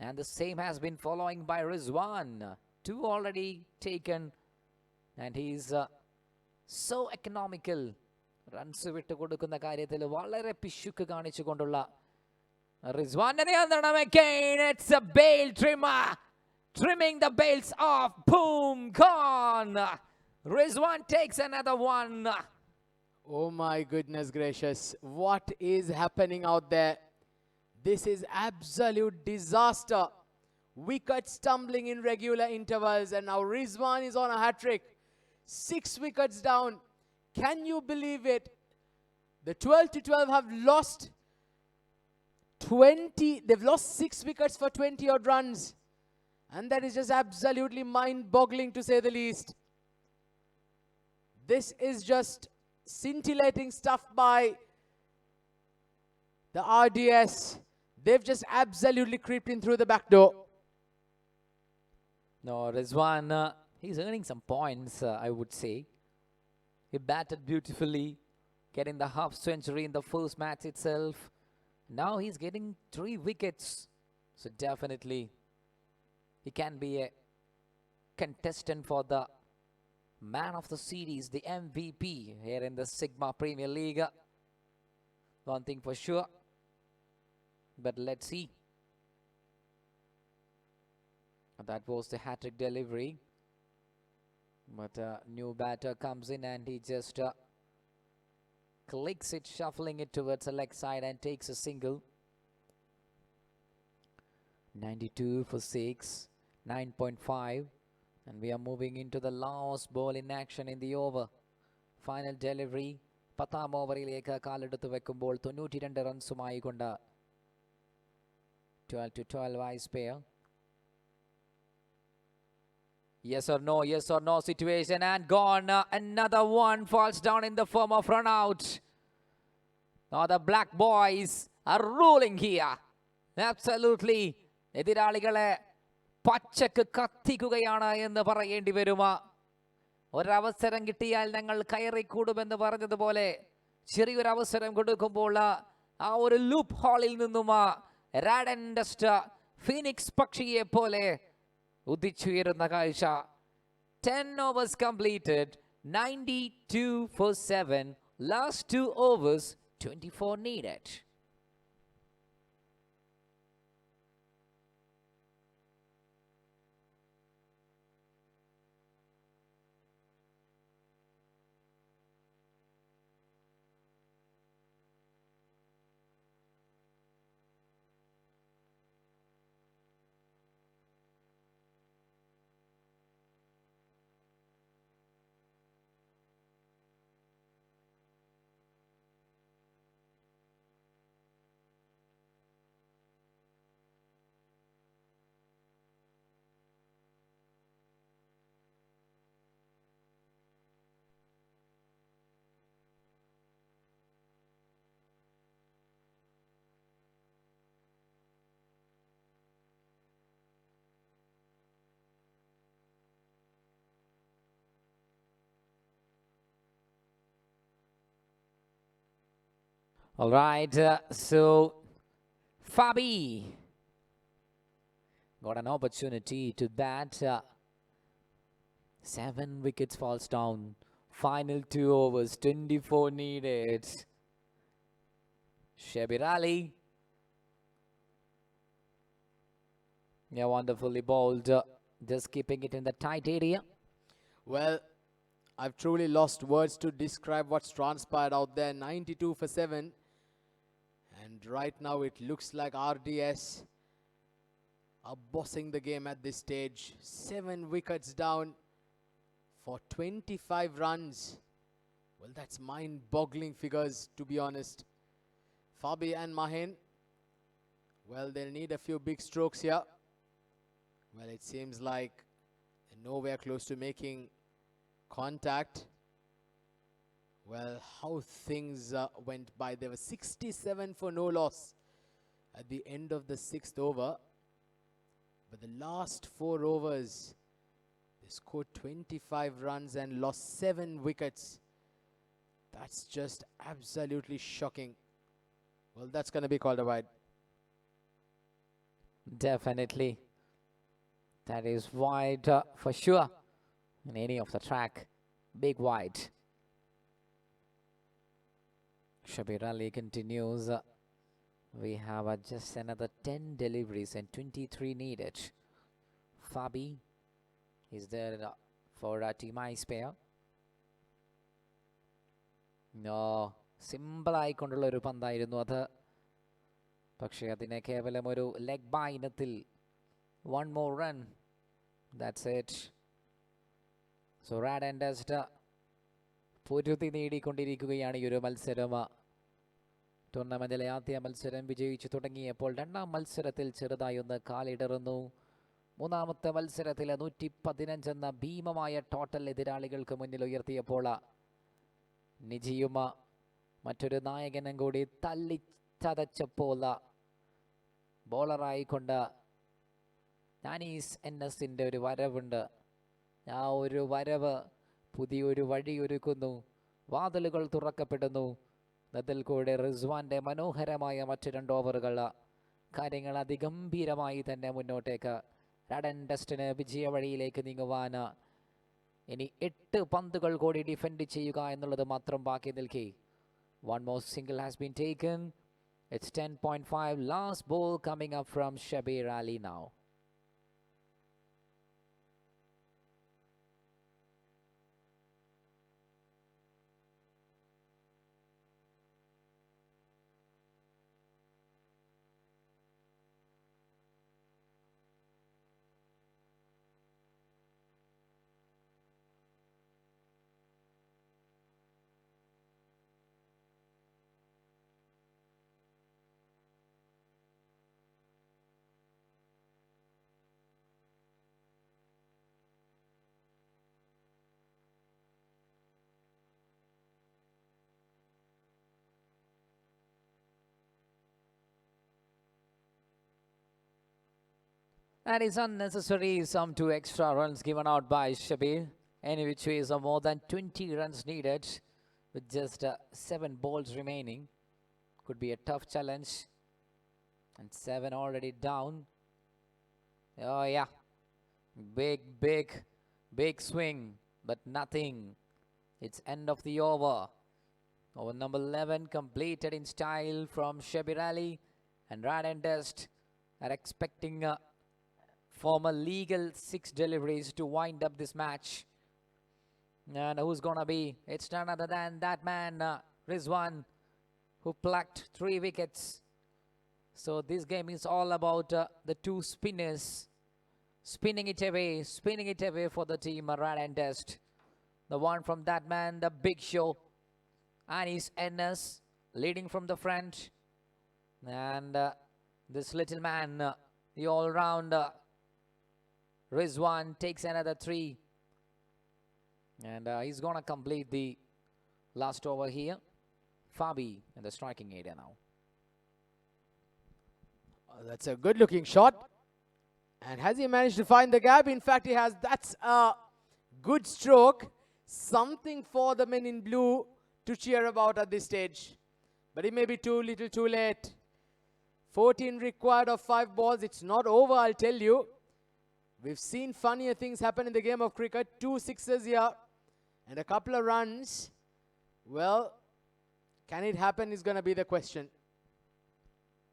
And the same has been following by Rizwan. 2 already taken. And he's so economical. Runs വിട്ട് കൊടുക്കുന്ന കാര്യത്തിൽ വളരെ പിശുക്ക് കാണിച്ചുകൊണ്ടുള്ള Rizwan again. It's a bail trimmer. Trimming the bails off. Boom. Gone. Rizwan takes another one. Oh my goodness gracious. What is happening out there? This is absolute disaster. Wickets tumbling in regular intervals, and now Rizwan is on a hat-trick. 6 wickets down. Can you believe it? The 12-to-12 have lost 20. They've lost 6 wickets for 20 odd runs. And that is just absolutely mind-boggling to say the least. This is just scintillating stuff by the RDS. They've just absolutely creeped in through the back door. No, Rizwan, he's earning some points, I would say. He batted beautifully, getting the half century in the first match itself. Now he's getting 3 wickets. So definitely, he can be a contestant for the man of the series, the MVP here in the Sigma Premier League. One thing for sure. But let's see. That was the hat-trick delivery. But a new batter comes in and he just clicks it, shuffling it towards the leg side and takes a single. 92 for 6, 9.5. And we are moving into the last ball in action in the over. Final delivery. 10ാം ഓവറിലേക്ക് കാലെടുത്ത് വെക്കുമ്പോൾ 92 റൺസുമായി കൊണ്ട് 12-to-12 ispare. Yes or no situation and gone. Another one falls down in the form of run out. Now the black boys are ruling here. Absolutely. എതിരാളികളെ പച്ചക്ക് കത്തിക്കുകയാണ് എന്ന് പറയേണ്ടി വരുമോ? ഒരവസരം കിട്ടിയാൽ ഞങ്ങൾ കയറിക്കൂടുമെന്ന് പറഞ്ഞതുപോലെ ചെറിയൊരു അവസരം കൊടുക്കുമ്പോൾ ആ ഒരു ലൂപ്പ് ഹോളിൽ നിന്നും RAD&DUST ഫീനിക്സ് പക്ഷിയെ പോലെ ഉദിച്ചുയരുന്ന കാഴ്ച. 10 overs completed, 92 for 7. Last 2 overs, 24 needed. All right, so Fabi got an opportunity to bat. 7 wickets falls down. Final 2 overs, 24 needed. Shabir Ali. Yeah, wonderfully bowled. Just keeping it in the tight area. Well, I've truly lost words to describe what's transpired out there. 92 for 7. And right now it looks like RDS are bossing the game at this stage. 7 wickets down for 25 runs. Well, that's mind-boggling figures, to be honest. Fabi and Mahin, well, they'll need a few big strokes here. Well, it seems like they're nowhere close to making contact. Well, how things went by. There were 67 for no loss at the end of the 6th over. But the last 4 overs, they scored 25 runs and lost 7 wickets. That's just absolutely shocking. Well, that's going to be called a wide. Definitely. That is wide for sure. In any of the track, big wide. Shabir Ali continues. We have just another 10 deliveries and 23 needed. Fabi is there for team ispare. No, simple ആയിക്കൊണ്ടുള്ള ഒരു പന്തായിരുന്നു അത്. പക്ഷേ അതിനെ കേവലം ഒരു leg by ഇനത്തിൽ 1 more run. That's it. So RAD&DUST പൊരുതി നേടിക്കൊണ്ടിരിക്കുകയാണ് ഈ ഒരു മത്സരം. ടൂർണമെന്റിലെ ആദ്യ മത്സരം വിജയിച്ചു തുടങ്ങിയപ്പോൾ രണ്ടാം മത്സരത്തിൽ ചെറുതായി ഒന്ന് കാലിടറുന്നു. മൂന്നാമത്തെ മത്സരത്തിൽ 115 എന്ന ഭീമമായ ടോട്ടൽ എതിരാളികൾക്ക് മുന്നിൽ ഉയർത്തിയപ്പോൾ നിജിയുമ മറ്റൊരു നായകനും കൂടി തല്ലിച്ചതച്ചപ്പോൾ ബോളറായിക്കൊണ്ട് നാനീസ് എന്നസിൻ്റെ ഒരു വരവുണ്ട്. ആ ഒരു വരവ് പുതിയൊരു വഴിയൊരുക്കുന്നു. വാതിലുകൾ തുറക്കപ്പെടുന്നു. അതിൽ കൂടെ റിസ്വാന്റെ മനോഹരമായ മറ്റ് 2 ഓവറുകൾ കാര്യങ്ങൾ അതിഗംഭീരമായി തന്നെ മുന്നോട്ടേക്ക് RAD&DUSTന് വിജയ വഴിയിലേക്ക് നീങ്ങുവാൻ ഇനി 8 പന്തുകൾ കൂടി ഡിഫെൻഡ് ചെയ്യുക എന്നുള്ളത് മാത്രം ബാക്കി നിൽക്കെ. 1 more single has been taken. It's 10.5. Last ball coming up from Shabir Ali now. That is unnecessary. Some 2 extra runs given out by Shabir. Any which ways are more than 20 runs needed with just 7 balls remaining. Could be a tough challenge. And 7 already down. Oh yeah. Big swing. But nothing. It's end of the over. Over number 11 completed in style from Shabir Ali. And RAD&DUST are expecting former legal 6 deliveries to wind up this match. And who's gonna be? It's none other than that man, Rizwan, who plucked 3 wickets. So this game is all about the 2 spinners spinning it away for the team RAD&DUST. The one from that man, the big show, Anis Ennis, leading from the front. And this little man, the all-rounder, Rizwan takes another 3. And he's going to complete the last over here. Fabi in the striking area now. That's a good looking shot. And has he managed to find the gap? In fact, he has. That's a good stroke. Something for the men in blue to cheer about at this stage. but it may be too little too late. 14 required of 5 balls. It's not over, I'll tell you. We've seen funnier things happen in the game of cricket. 2 sixes here and a couple of runs. Well, can it happen is going to be the question.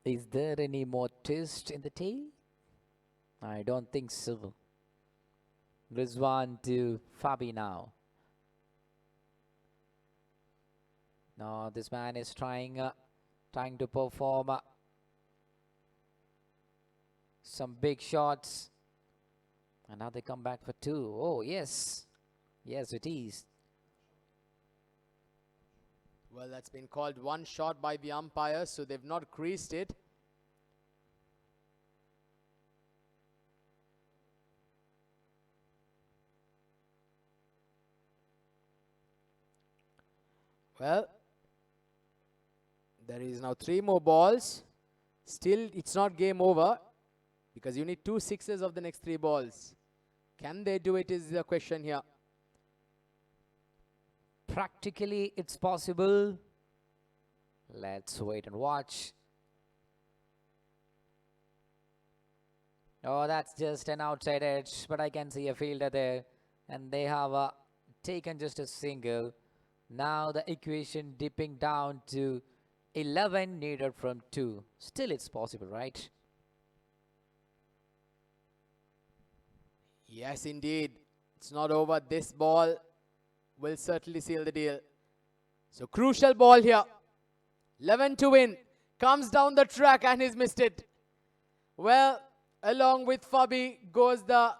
Is there any more twist in the tail? I don't think so. Rizwan to Fabi now. No, this man is trying to perform some big shots. And now they come back for 2. Oh, yes. Yes, it is. Well, that's been called 1 shot by the umpire, so they've not creased it. Well, there is now 3 more balls. Still, it's not game over because you need 2 sixes of the next 3 balls. Can they do it is the question here. Practically, it's possible. Let's wait and watch. Oh, that's just an outside edge, but I can see a fielder there. And they have taken just a single. Now the equation dipping down to 11 needed from 2. Still, it's possible, right? Yes, indeed. It's not over. This ball will certainly seal the deal. So, crucial ball here. 11 to win. Comes down the track and he's missed it. Well, along with Fabi goes the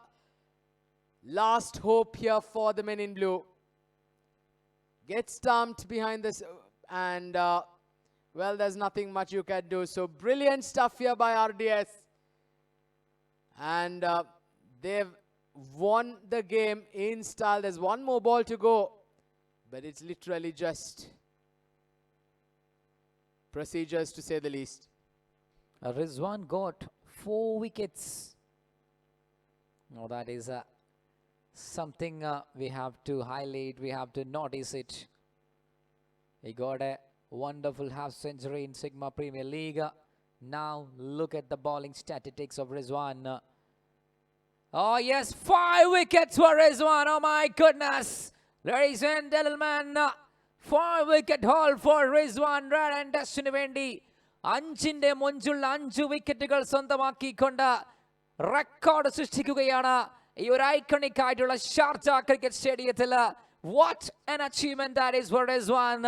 last hope here for the men in blue. Gets stumped behind this and, well, there's nothing much you can do. So, brilliant stuff here by RDS. And they've won the game in style. There's 1 more ball to go, but it's literally just procedures to say the least. Rizwan got 4 wickets. Now that is something we have to highlight, we have to notice it. He got a wonderful half century in Sigma Premier League. Now look at the bowling statistics of Rizwan. Oh yes, 5 wickets for Rizwan. Oh my goodness. Ladies and gentlemen, 5-wicket haul for Rizwan. RAD&DUST vendi 5-ന്റെ മുഞ്ചുള്ള 5 വിക്കറ്റുകൾ സ്വന്തമാക്കിക്കൊണ്ട് record സൃഷ്ടിക്കുകയാണ് ഈ ഒരു iconic ആയിട്ടുള്ള Sharjah cricket സ്റ്റേഡിയത്തിൽ. What an achievement that is for Rizwan.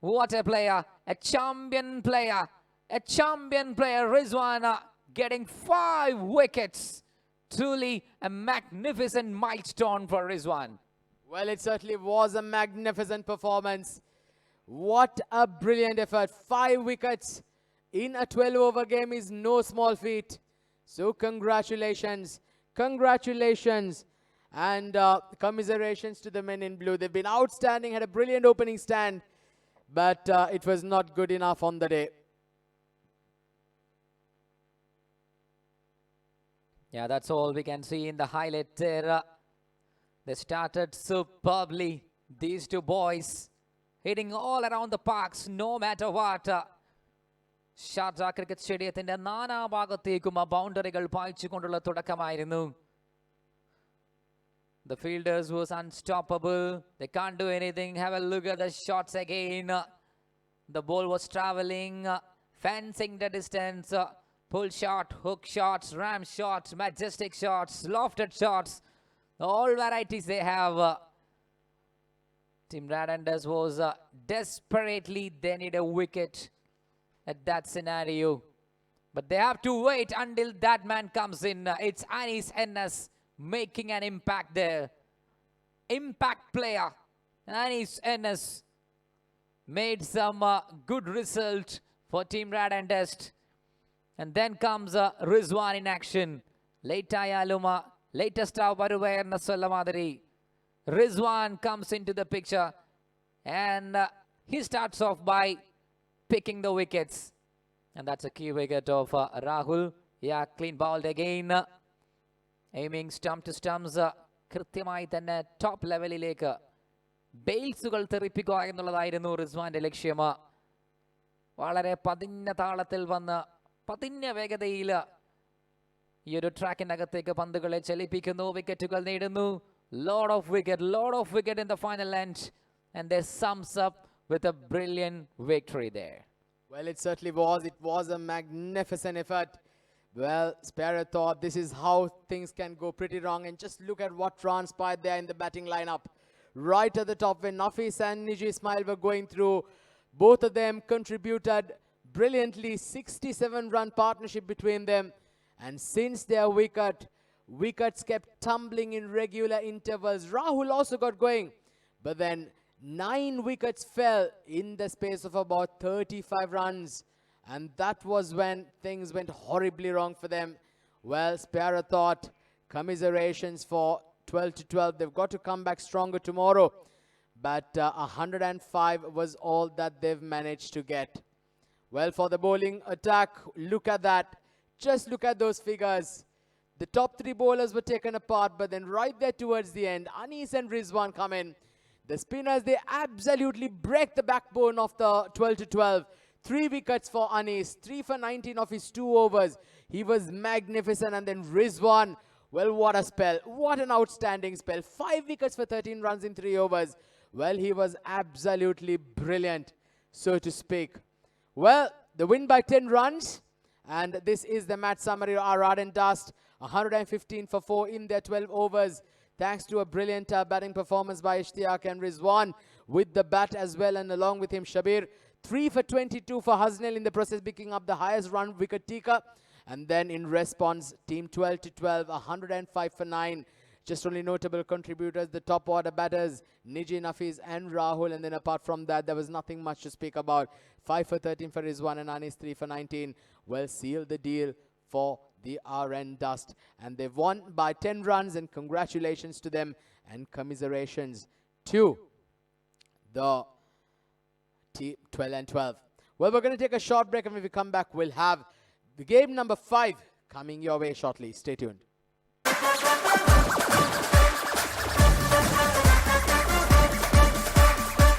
What a player, a champion player, Rizwan getting 5 wickets. Truly a magnificent milestone for Rizwan. Well, it certainly was a magnificent performance. What a brilliant effort. 5 wickets in a 12-over game is no small feat. So congratulations. Congratulations. And commiserations to the men in blue. They've been outstanding, had a brilliant opening stand. But it was not good enough on the day. Yeah, that's all we can see in the highlight there. They started superbly. These 2 boys hitting all around the parks, no matter what. Sharjah Cricket Stadiumത്തിന്റെ നാനാഭാഗത്തേക്കും ആ ബൗണ്ടറികൾ പായിച്ചുകൊണ്ടുള്ള തുടക്കമായിരുന്നു. The fielders was unstoppable. They can't do anything. Have a look at the shots again. The ball was traveling, fencing the distance. Pull shot, hook shots, ram shots, majestic shots, lofted shots. All varieties they have. Team RAD&DUST was desperately, they need a wicket at that scenario. But they have to wait until that man comes in. It's Anis Ennas making an impact there. Impact player. Anis Ennas made some good result for Team RAD&DUST. And then comes Rizwan in action. Late ayaluma, latest varuva enna solla madiri. Rizwan comes into the picture and he starts off by picking the wickets. And that's a key wicket of Rahul. Yeah, clean bowled again. Aiming stump to stumps. കൃത്യമായി തന്നെ top ലെവലിലേക്ക് ബെയിൽസുകൾ തെറിപ്പിക്കുക എന്നുള്ളതായിരുന്നു റിസ്വാന്റെ ലക്ഷ്യം. വളരെ പതിഞ്ഞ താളത്തിൽ വന്ന് പതിഞ്ഞ വേഗതയിൽ ഈ ഒരു ട്രാക്കിനകത്തേക്ക് പന്തുകളെ ചലിപ്പിക്കുന്നു. വിക്കറ്റുകൾ നേടുന്നു. Lot of wicket in the final end, and they sums up with a brilliant victory there. Well, it certainly was. It was a magnificent effort. Well, Sparrow thought this is how things can go pretty wrong, and just look at what transpired there in the batting lineup. Right at the top, when Nafis and Niji Ismail were going through, both of them contributed brilliantly. 67-run partnership between them, and since their wickets kept tumbling in regular intervals. Rahul also got going, but then 9 wickets fell in the space of about 35 runs, and that was when things went horribly wrong for them. Well, Sparrow thought, commiserations for 12 to 12. They've got to come back stronger tomorrow, but 105 was all that they've managed to get. Well, for the bowling attack, look at that. Just look at those figures. The top 3 bowlers were taken apart, but then right there towards the end, Anis and Rizwan come in. The spinners, they absolutely break the backbone of the 12 to 12. 3 wickets for Anis, 3 for 19 of his 2 overs. He was magnificent. And then Rizwan, well, what a spell. What an outstanding spell. 5 wickets for 13 runs in 3 overs. Well, he was absolutely brilliant, so to speak. Well, the win by 10 runs. And this is the match summary of RAD&DUST. 115 for 4 in their 12 overs. Thanks to a brilliant batting performance by Ishtiaq and Rizwan with the bat as well, and along with him Shabir. 3 for 22 for Haznel, in the process picking up the highest run wicket taker. And then in response, team 12 to 12, 105 for 9. Just only notable contributors, the top order batters, Niji, Nafiz and Rahul. And then apart from that, there was nothing much to speak about. 5 for 13 for Rizwan and Anis, 3 for 19. Well, sealed the deal for the RAD&DUST, and they've won by 10 runs, and congratulations to them and commiserations to the team 12 and 12. Well, we're going to take a short break, and when we come back, we'll have the game number 5 coming your way shortly. Stay tuned.